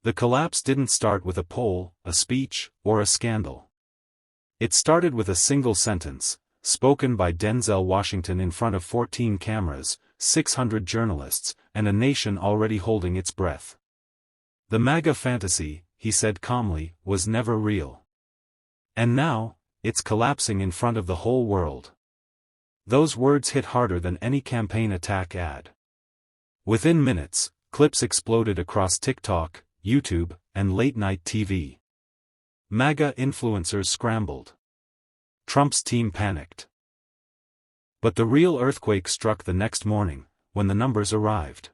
The collapse didn't start with a poll, a speech, or a scandal. It started with a single sentence, spoken by Denzel Washington in front of 14 cameras, 600 journalists, and a nation already holding its breath. "The MAGA fantasy," he said calmly, "was never real. And now, it's collapsing in front of the whole world." Those words hit harder than any campaign attack ad. Within minutes, clips exploded across TikTok, YouTube, and late-night TV. MAGA influencers scrambled. Trump's team panicked. But the real earthquake struck the next morning, when the numbers arrived.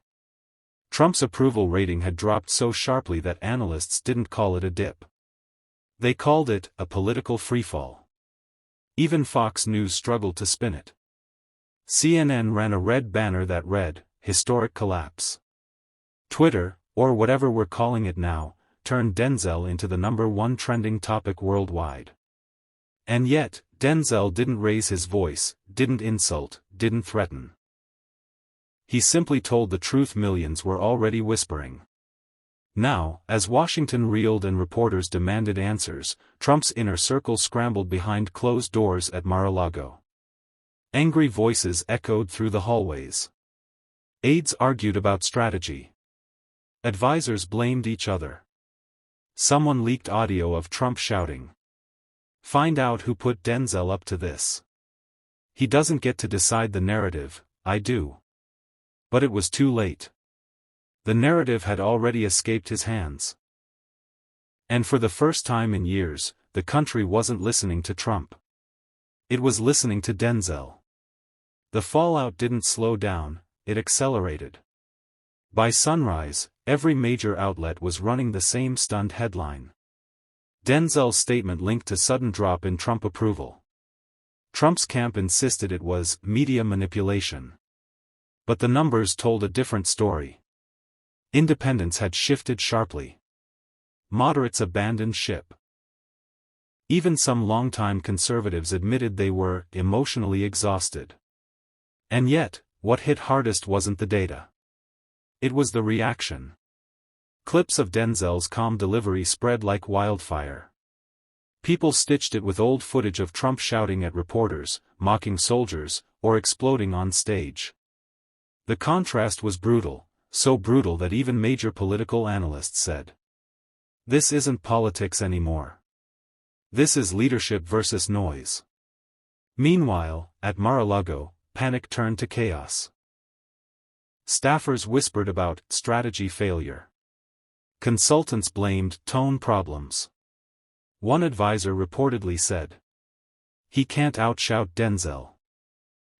Trump's approval rating had dropped so sharply that analysts didn't call it a dip. They called it a political freefall. Even Fox News struggled to spin it. CNN ran a red banner that read, "Historic collapse." Twitter, or whatever we're calling it now, turned Denzel into the #1 trending topic worldwide. And yet, Denzel didn't raise his voice, didn't insult, didn't threaten. He simply told the truth millions were already whispering. Now, as Washington reeled and reporters demanded answers, Trump's inner circle scrambled behind closed doors at Mar-a-Lago. Angry voices echoed through the hallways. Aides argued about strategy. Advisors blamed each other. Someone leaked audio of Trump shouting, "Find out who put Denzel up to this. He doesn't get to decide the narrative, I do." But it was too late. The narrative had already escaped his hands. And for the first time in years, the country wasn't listening to Trump. It was listening to Denzel. The fallout didn't slow down, it accelerated. By sunrise, every major outlet was running the same stunned headline. Denzel's statement linked to sudden drop in Trump approval. Trump's camp insisted it was media manipulation. But the numbers told a different story. Independents had shifted sharply. Moderates abandoned ship. Even some longtime conservatives admitted they were emotionally exhausted. And yet, what hit hardest wasn't the data. It was the reaction. Clips of Denzel's calm delivery spread like wildfire. People stitched it with old footage of Trump shouting at reporters, mocking soldiers, or exploding on stage. The contrast was brutal, so brutal that even major political analysts said, "This isn't politics anymore. This is leadership versus noise." Meanwhile, at Mar-a-Lago, panic turned to chaos. Staffers whispered about strategy failure. Consultants blamed tone problems. One advisor reportedly said, "He can't outshout Denzel.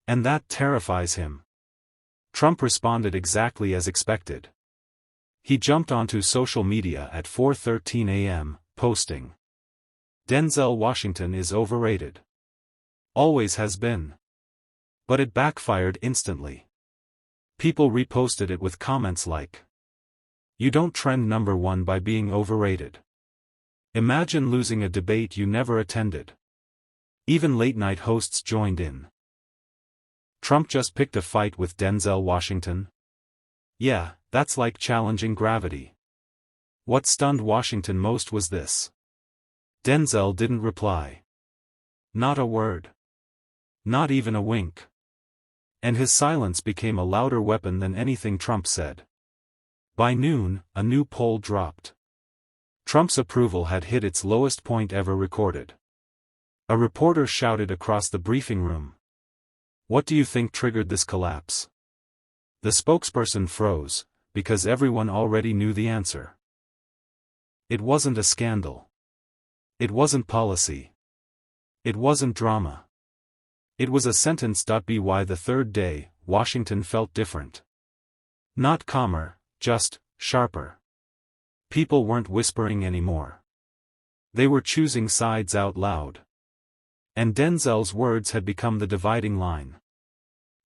And that terrifies him." Trump responded exactly as expected. He jumped onto social media at 4:13 a.m., posting, "Denzel Washington is overrated. Always has been." But it backfired instantly. People reposted it with comments like, "You don't trend #1 by being overrated. Imagine losing a debate you never attended." Even late-night hosts joined in. Trump just picked a fight with Denzel Washington? Yeah, that's like challenging gravity. What stunned Washington most was this. Denzel didn't reply. Not a word. Not even a wink. And his silence became a louder weapon than anything Trump said. By noon, a new poll dropped. Trump's approval had hit its lowest point ever recorded. A reporter shouted across the briefing room, "What do you think triggered this collapse?" The spokesperson froze, because everyone already knew the answer. It wasn't a scandal. It wasn't policy. It wasn't drama. It was a sentence. By the third day, Washington felt different. Not calmer, just sharper. People weren't whispering anymore. They were choosing sides out loud. And Denzel's words had become the dividing line.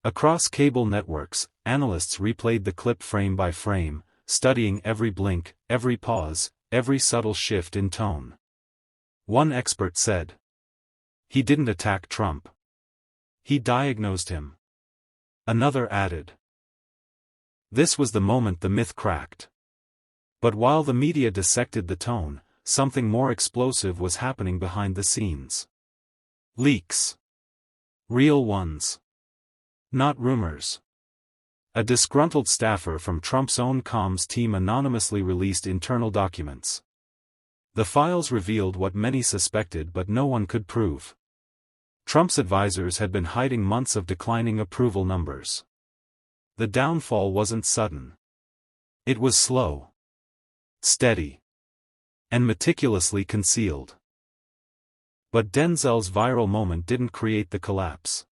Across cable networks, analysts replayed the clip frame by frame, studying every blink, every pause, every subtle shift in tone. One expert said, "He didn't attack Trump. He diagnosed him." Another added, "This was the moment the myth cracked." But while the media dissected the tone, something more explosive was happening behind the scenes. Leaks. Real ones. Not rumors. A disgruntled staffer from Trump's own comms team anonymously released internal documents. The files revealed what many suspected but no one could prove. Trump's advisors had been hiding months of declining approval numbers. The downfall wasn't sudden. It was slow, steady, and meticulously concealed. But Denzel's viral moment didn't create the collapse.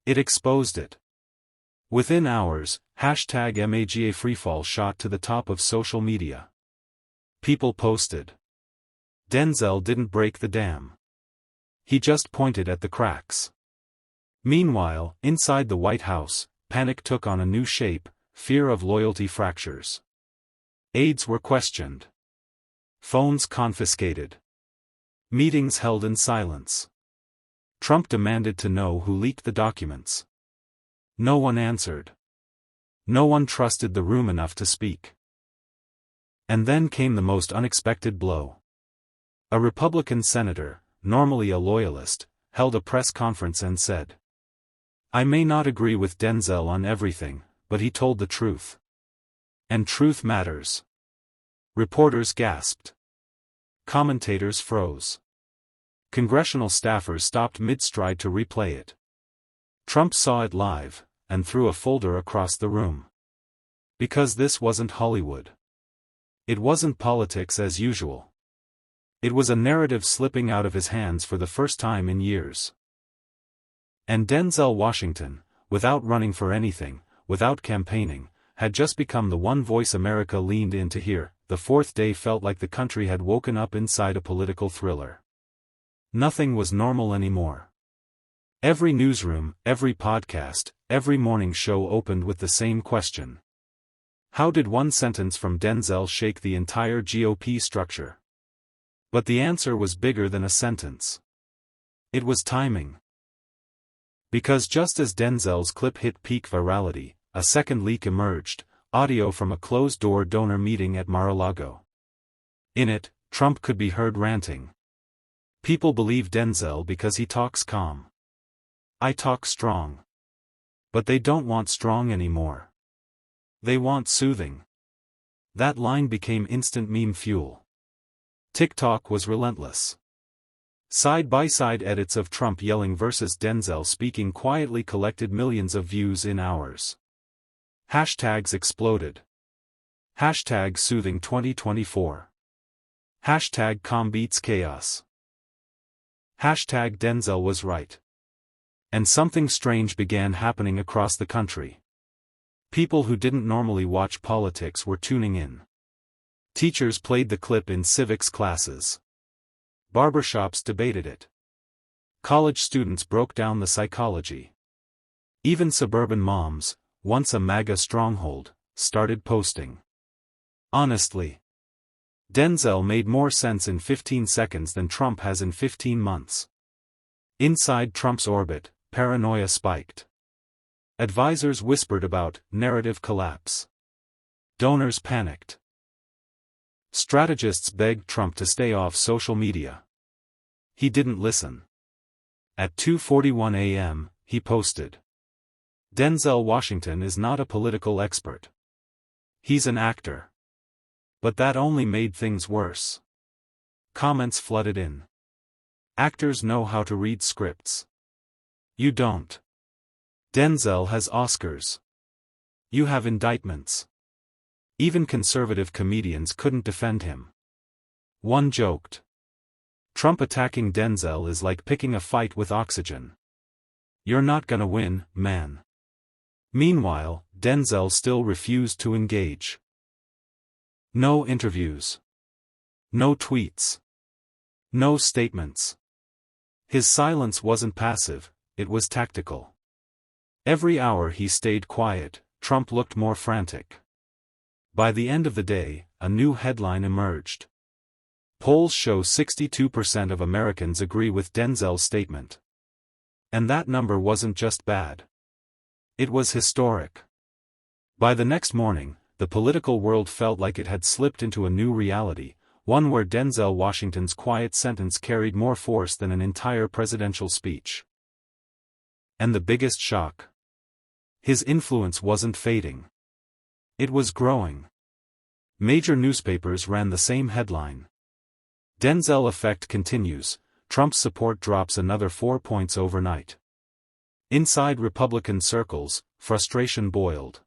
It exposed it. Within hours, #MAGA freefall shot to the top of social media. People posted. Denzel didn't break the dam. He just pointed at the cracks. Meanwhile, inside the White House, panic took on a new shape, fear of loyalty fractures. Aides were questioned. Phones confiscated. Meetings held in silence. Trump demanded to know who leaked the documents. No one answered. No one trusted the room enough to speak. And then came the most unexpected blow. A Republican senator, normally a loyalist, held a press conference and said, "I may not agree with Denzel on everything, but he told the truth. And truth matters." Reporters gasped. Commentators froze. Congressional staffers stopped mid-stride to replay it. Trump saw it live, and threw a folder across the room. Because this wasn't Hollywood. It wasn't politics as usual. It was a narrative slipping out of his hands for the first time in years. And Denzel Washington, without running for anything, without campaigning, had just become the one voice America leaned in to hear. The fourth day felt like the country had woken up inside a political thriller. Nothing was normal anymore. Every newsroom, every podcast, every morning show opened with the same question. How did one sentence from Denzel shake the entire GOP structure? But the answer was bigger than a sentence. It was timing. Because just as Denzel's clip hit peak virality, a second leak emerged, audio from a closed-door donor meeting at Mar-a-Lago. In it, Trump could be heard ranting. "People believe Denzel because he talks calm. I talk strong. But they don't want strong anymore. They want soothing." That line became instant meme fuel. TikTok was relentless. Side-by-side edits of Trump yelling versus Denzel speaking quietly collected millions of views in hours. Hashtags exploded. Hashtag soothing 2024. Hashtag calm beats chaos. Hashtag Denzel was right. And something strange began happening across the country. People who didn't normally watch politics were tuning in. Teachers played the clip in civics classes. Barbershops debated it. College students broke down the psychology. Even suburban moms, once a MAGA stronghold, started posting. Honestly, Denzel made more sense in 15 seconds than Trump has in 15 months. Inside Trump's orbit, paranoia spiked. Advisors whispered about narrative collapse. Donors panicked. Strategists begged Trump to stay off social media. He didn't listen. At 2:41 a.m., he posted, "Denzel Washington is not a political expert. He's an actor." But that only made things worse. Comments flooded in. "Actors know how to read scripts. You don't. Denzel has Oscars. You have indictments." Even conservative comedians couldn't defend him. One joked, "Trump attacking Denzel is like picking a fight with oxygen. You're not gonna win, man." Meanwhile, Denzel still refused to engage. No interviews. No tweets. No statements. His silence wasn't passive, it was tactical. Every hour he stayed quiet, Trump looked more frantic. By the end of the day, a new headline emerged. Polls show 62% of Americans agree with Denzel's statement. And that number wasn't just bad. It was historic. By the next morning, the political world felt like it had slipped into a new reality, one where Denzel Washington's quiet sentence carried more force than an entire presidential speech. And the biggest shock? His influence wasn't fading. It was growing. Major newspapers ran the same headline. Denzel effect continues, Trump's support drops another 4 points overnight. Inside Republican circles, frustration boiled.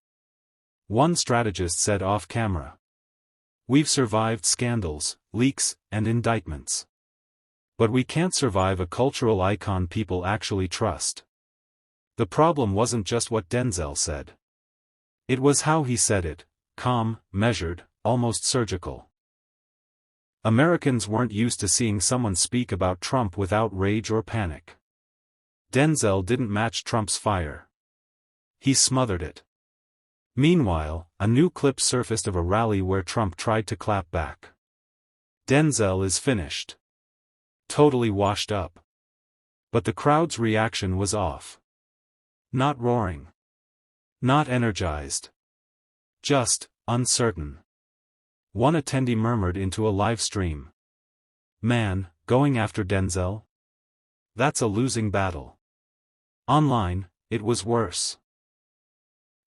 One strategist said off camera, "We've survived scandals, leaks, and indictments. But we can't survive a cultural icon people actually trust." The problem wasn't just what Denzel said. It was how he said it, calm, measured, almost surgical. Americans weren't used to seeing someone speak about Trump without rage or panic. Denzel didn't match Trump's fire. He smothered it. Meanwhile, a new clip surfaced of a rally where Trump tried to clap back. Denzel is finished. Totally washed up. But the crowd's reaction was off. Not roaring. Not energized. Just uncertain. One attendee murmured into a live stream, "Man, going after Denzel? That's a losing battle." Online, it was worse.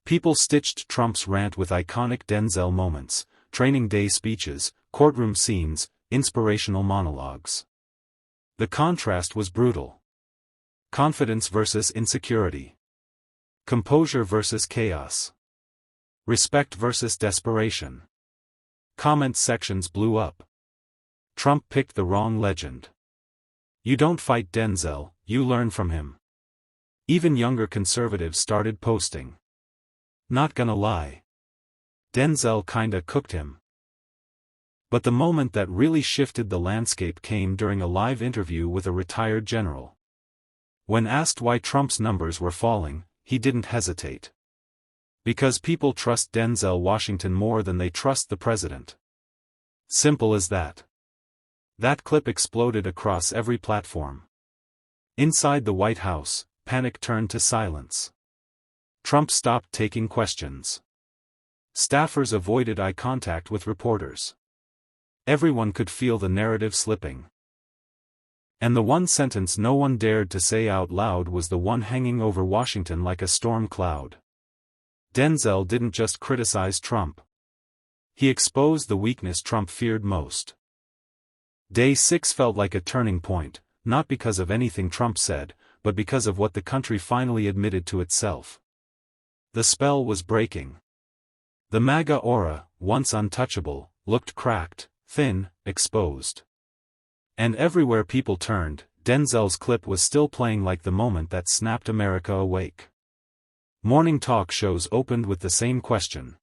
People stitched Trump's rant with iconic Denzel moments, training day speeches, courtroom scenes, inspirational monologues. The contrast was brutal. Confidence versus insecurity. Composure versus chaos. Respect versus desperation. Comment sections blew up. Trump picked the wrong legend. You don't fight Denzel, you learn from him. Even younger conservatives started posting, "Not gonna lie. Denzel kinda cooked him." But the moment that really shifted the landscape came during a live interview with a retired general. When asked why Trump's numbers were falling, he didn't hesitate. Because people trust Denzel Washington more than they trust the president. Simple as that. That clip exploded across every platform. Inside the White House, panic turned to silence. Trump stopped taking questions. Staffers avoided eye contact with reporters. Everyone could feel the narrative slipping. And the one sentence no one dared to say out loud was the one hanging over Washington like a storm cloud. Denzel didn't just criticize Trump. He exposed the weakness Trump feared most. Day 6 felt like a turning point, not because of anything Trump said, but because of what the country finally admitted to itself. The spell was breaking. The MAGA aura, once untouchable, looked cracked, thin, exposed. And everywhere people turned, Denzel's clip was still playing like the moment that snapped America awake. Morning talk shows opened with the same question.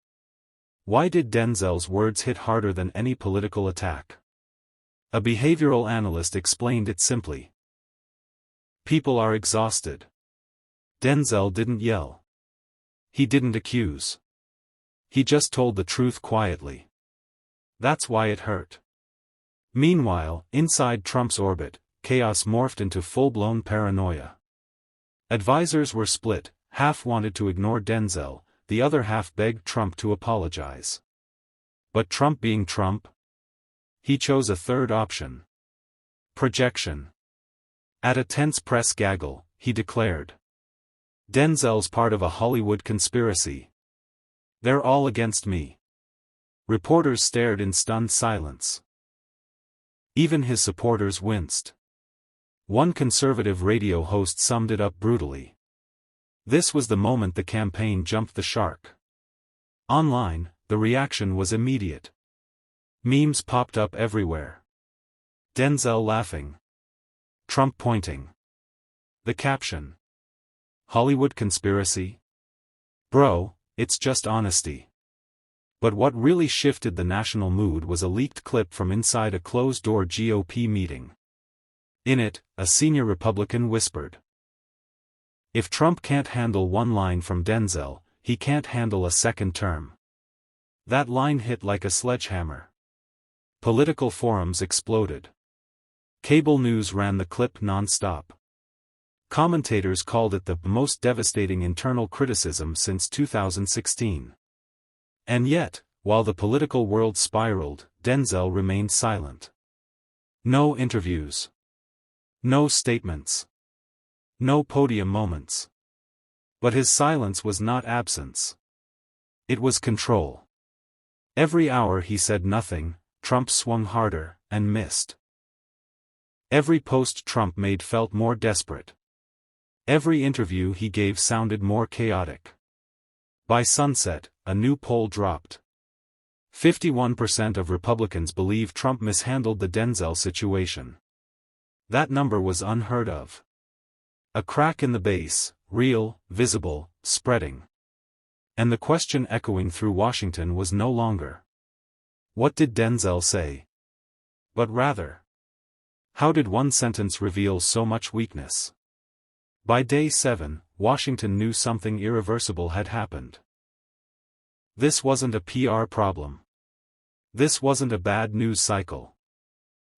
Why did Denzel's words hit harder than any political attack? A behavioral analyst explained it simply. People are exhausted. Denzel didn't yell. He didn't accuse. He just told the truth quietly. That's why it hurt. Meanwhile, inside Trump's orbit, chaos morphed into full-blown paranoia. Advisors were split, half wanted to ignore Denzel, the other half begged Trump to apologize. But Trump being Trump? He chose a third option. Projection. At a tense press gaggle, he declared, "Denzel's part of a Hollywood conspiracy. They're all against me." Reporters stared in stunned silence. Even his supporters winced. One conservative radio host summed it up brutally. This was the moment the campaign jumped the shark. Online, the reaction was immediate. Memes popped up everywhere. Denzel laughing. Trump pointing. The caption. Hollywood conspiracy? Bro, it's just honesty. But what really shifted the national mood was a leaked clip from inside a closed-door GOP meeting. In it, a senior Republican whispered, "If Trump can't handle one line from Denzel, he can't handle a second term." That line hit like a sledgehammer. Political forums exploded. Cable news ran the clip non-stop. Commentators called it the most devastating internal criticism since 2016. And yet, while the political world spiraled, Denzel remained silent. No interviews. No statements. No podium moments. But his silence was not absence. It was control. Every hour he said nothing, Trump swung harder, and missed. Every post Trump made felt more desperate. Every interview he gave sounded more chaotic. By sunset, a new poll dropped. 51% of Republicans believe Trump mishandled the Denzel situation. That number was unheard of. A crack in the base, real, visible, spreading. And the question echoing through Washington was no longer, "What did Denzel say?" but rather, "How did one sentence reveal so much weakness?" By day 7, Washington knew something irreversible had happened. This wasn't a PR problem. This wasn't a bad news cycle.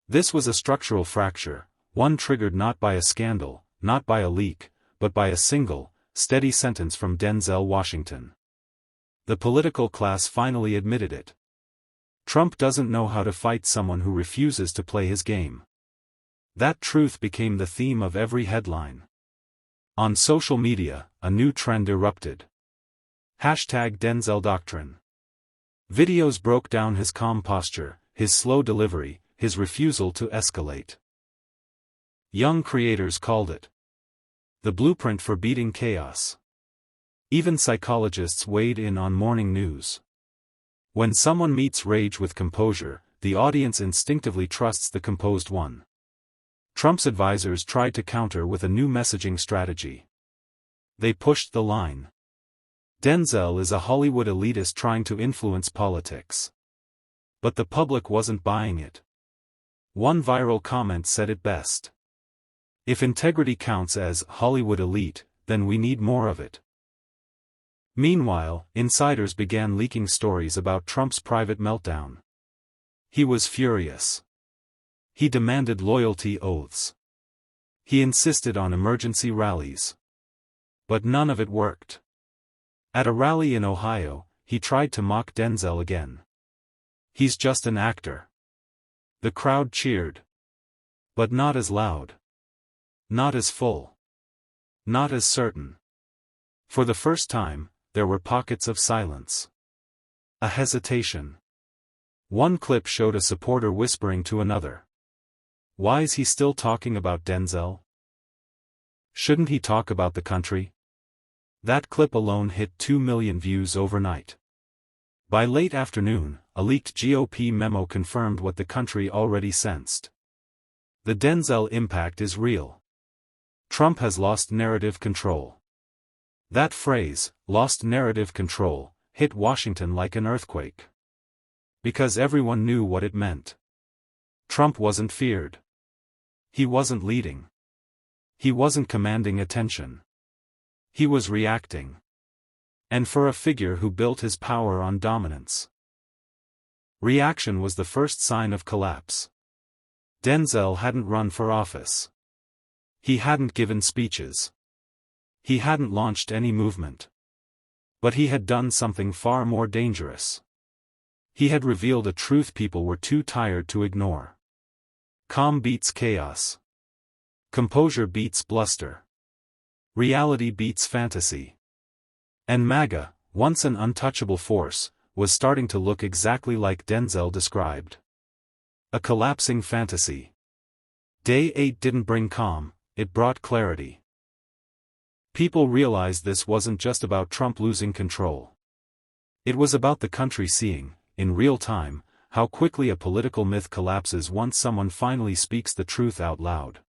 This was a structural fracture, one triggered not by a scandal, not by a leak, but by a single, steady sentence from Denzel Washington. The political class finally admitted it. Trump doesn't know how to fight someone who refuses to play his game. That truth became the theme of every headline. On social media, a new trend erupted. #Denzel Doctrine. Videos broke down his calm posture, his slow delivery, his refusal to escalate. Young creators called it the blueprint for beating chaos. Even psychologists weighed in on morning news. When someone meets rage with composure, the audience instinctively trusts the composed one. Trump's advisors tried to counter with a new messaging strategy. They pushed the line. Denzel is a Hollywood elitist trying to influence politics. But the public wasn't buying it. One viral comment said it best. "If integrity counts as Hollywood elite, then we need more of it." Meanwhile, insiders began leaking stories about Trump's private meltdown. He was furious. He demanded loyalty oaths. He insisted on emergency rallies. But none of it worked. At a rally in Ohio, he tried to mock Denzel again. "He's just an actor." The crowd cheered. But not as loud. Not as full. Not as certain. For the first time, there were pockets of silence. A hesitation. One clip showed a supporter whispering to another, "Why is he still talking about Denzel? Shouldn't he talk about the country?" That clip alone hit 2 million views overnight. By late afternoon, a leaked GOP memo confirmed what the country already sensed. The Denzel impact is real. Trump has lost narrative control. That phrase, "lost narrative control," hit Washington like an earthquake. Because everyone knew what it meant. Trump wasn't feared. He wasn't leading. He wasn't commanding attention. He was reacting. And for a figure who built his power on dominance, reaction was the first sign of collapse. Denzel hadn't run for office. He hadn't given speeches. He hadn't launched any movement. But he had done something far more dangerous. He had revealed a truth people were too tired to ignore. Calm beats chaos. Composure beats bluster. Reality beats fantasy. And MAGA, once an untouchable force, was starting to look exactly like Denzel described. A collapsing fantasy. Day 8 didn't bring calm, it brought clarity. People realized this wasn't just about Trump losing control. It was about the country seeing, in real time, how quickly a political myth collapses once someone finally speaks the truth out loud.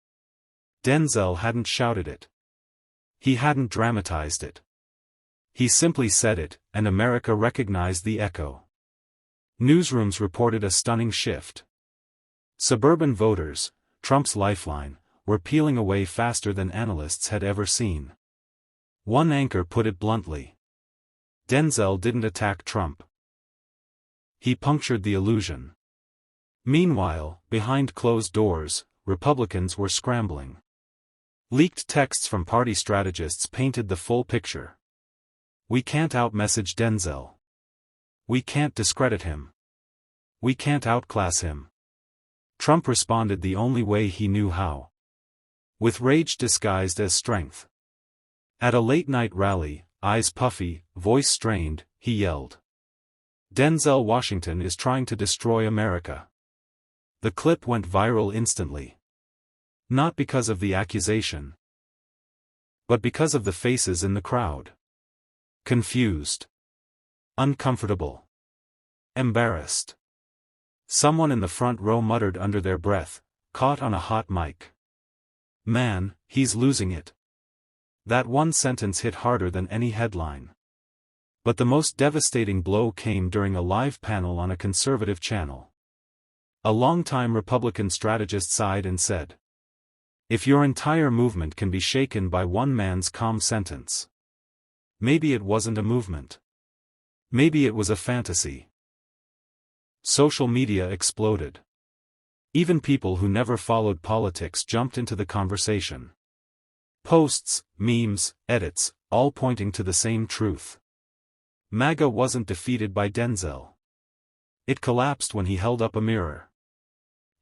Denzel hadn't shouted it. He hadn't dramatized it. He simply said it, and America recognized the echo. Newsrooms reported a stunning shift. Suburban voters, Trump's lifeline, were peeling away faster than analysts had ever seen. One anchor put it bluntly. Denzel didn't attack Trump. He punctured the illusion. Meanwhile, behind closed doors, Republicans were scrambling. Leaked texts from party strategists painted the full picture. "We can't outmessage Denzel. We can't discredit him. We can't outclass him. Trump responded the only way he knew how. With rage disguised as strength. At a late-night rally, eyes puffy, voice strained, he yelled, "Denzel Washington is trying to destroy America." The clip went viral instantly. Not because of the accusation, but because of the faces in the crowd. Confused. Uncomfortable. Embarrassed. Someone in the front row muttered under their breath, caught on a hot mic, "Man, he's losing it." That one sentence hit harder than any headline. But the most devastating blow came during a live panel on a conservative channel. A longtime Republican strategist sighed and said, "If your entire movement can be shaken by one man's calm sentence, maybe it wasn't a movement. Maybe it was a fantasy." Social media exploded. Even people who never followed politics jumped into the conversation. Posts, memes, edits, all pointing to the same truth. MAGA wasn't defeated by Denzel. It collapsed when he held up a mirror.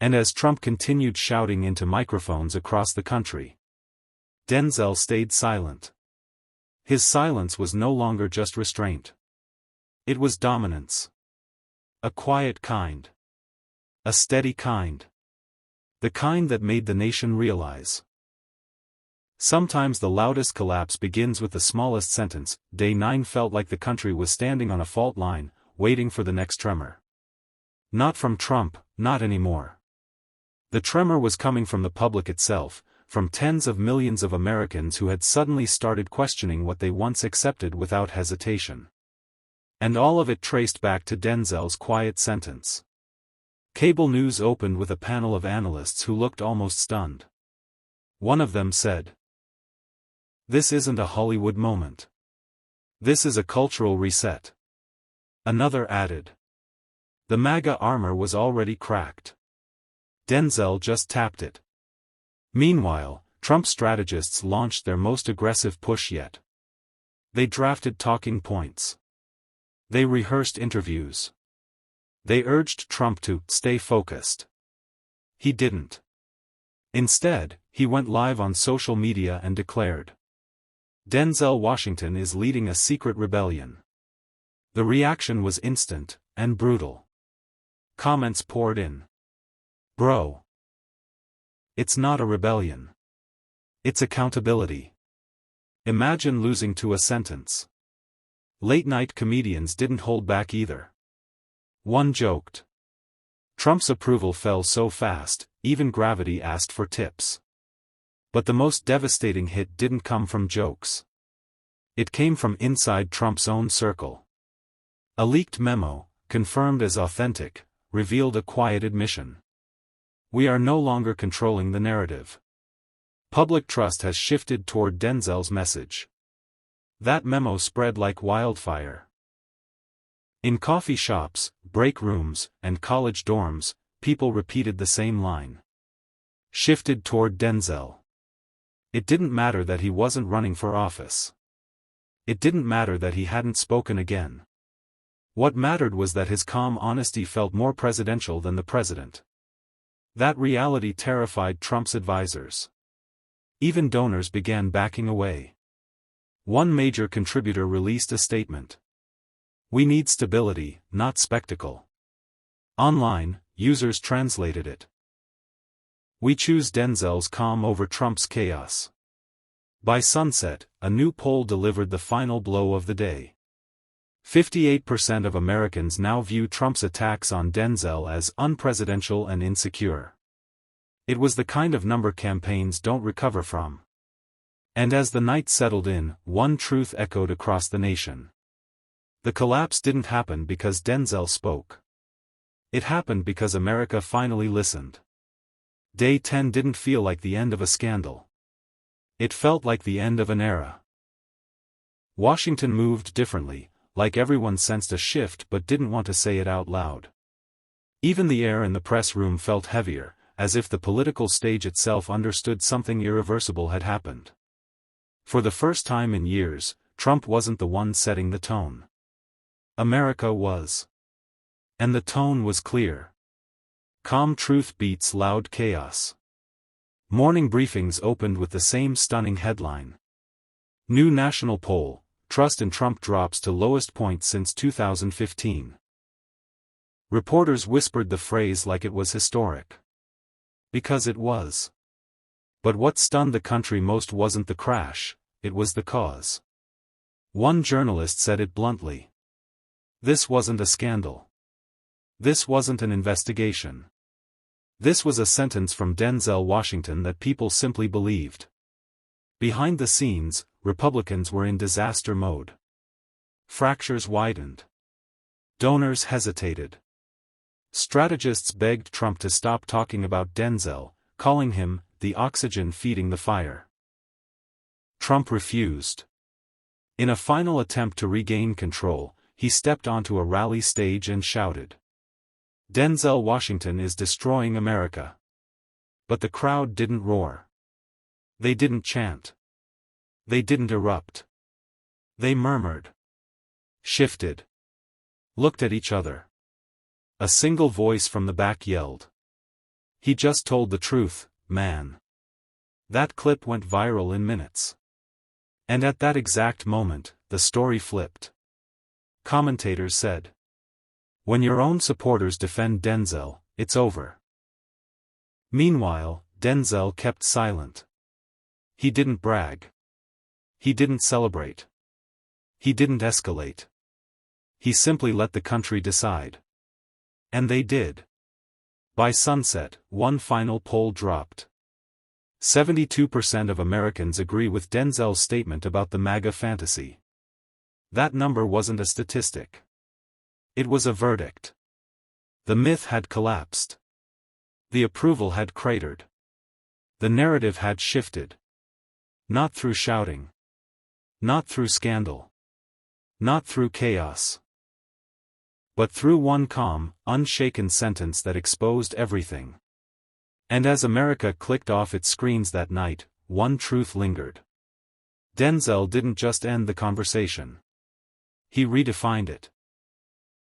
And as Trump continued shouting into microphones across the country, Denzel stayed silent. His silence was no longer just restraint. It was dominance. A quiet kind. A steady kind. The kind that made the nation realize. Sometimes the loudest collapse begins with the smallest sentence. Day 9 felt like the country was standing on a fault line, waiting for the next tremor. Not from Trump, not anymore. The tremor was coming from the public itself, from tens of millions of Americans who had suddenly started questioning what they once accepted without hesitation. And all of it traced back to Denzel's quiet sentence. Cable news opened with a panel of analysts who looked almost stunned. One of them said, "This isn't a Hollywood moment. This is a cultural reset." Another added, "The MAGA armor was already cracked. Denzel just tapped it." Meanwhile, Trump strategists launched their most aggressive push yet. They drafted talking points. They rehearsed interviews. They urged Trump to stay focused. He didn't. Instead, he went live on social media and declared, "Denzel Washington is leading a secret rebellion." The reaction was instant and brutal. Comments poured in. "Bro. It's not a rebellion. It's accountability. Imagine losing to a sentence." Late-night comedians didn't hold back either. One joked, "Trump's approval fell so fast, even gravity asked for tips." But the most devastating hit didn't come from jokes. It came from inside Trump's own circle. A leaked memo, confirmed as authentic, revealed a quiet admission. "We are no longer controlling the narrative. Public trust has shifted toward Denzel's message." That memo spread like wildfire. In coffee shops, break rooms, and college dorms, people repeated the same line. Shifted toward Denzel. It didn't matter that he wasn't running for office. It didn't matter that he hadn't spoken again. What mattered was that his calm honesty felt more presidential than the president. That reality terrified Trump's advisors. Even donors began backing away. One major contributor released a statement. "We need stability, not spectacle." Online, users translated it. "We choose Denzel's calm over Trump's chaos." By sunset, a new poll delivered the final blow of the day. 58% of Americans now view Trump's attacks on Denzel as unpresidential and insecure. It was the kind of number campaigns don't recover from. And as the night settled in, one truth echoed across the nation. The collapse didn't happen because Denzel spoke. It happened because America finally listened. Day 10 didn't feel like the end of a scandal. It felt like the end of an era. Washington moved differently, like everyone sensed a shift but didn't want to say it out loud. Even the air in the press room felt heavier, as if the political stage itself understood something irreversible had happened. For the first time in years, Trump wasn't the one setting the tone. America was. And the tone was clear. Calm truth beats loud chaos. Morning briefings opened with the same stunning headline. New national poll, trust in Trump drops to lowest point since 2015. Reporters whispered the phrase like it was historic. Because it was. But what stunned the country most wasn't the crash, it was the cause. One journalist said it bluntly. This wasn't a scandal. This wasn't an investigation. This was a sentence from Denzel Washington that people simply believed. Behind the scenes, Republicans were in disaster mode. Fractures widened. Donors hesitated. Strategists begged Trump to stop talking about Denzel, calling him the oxygen feeding the fire. Trump refused. In a final attempt to regain control, he stepped onto a rally stage and shouted, "Denzel Washington is destroying America." But the crowd didn't roar. They didn't chant. They didn't erupt. They murmured. Shifted. Looked at each other. A single voice from the back yelled, "He just told the truth, man." That clip went viral in minutes. And at that exact moment, the story flipped. Commentators said, "When your own supporters defend Denzel, it's over." Meanwhile, Denzel kept silent. He didn't brag. He didn't celebrate. He didn't escalate. He simply let the country decide. And they did. By sunset, one final poll dropped. 72% of Americans agree with Denzel's statement about the MAGA fantasy. That number wasn't a statistic. It was a verdict. The myth had collapsed. The approval had cratered. The narrative had shifted. Not through shouting. Not through scandal. Not through chaos. But through one calm, unshaken sentence that exposed everything. And as America clicked off its screens that night, one truth lingered. Denzel didn't just end the conversation. He redefined it.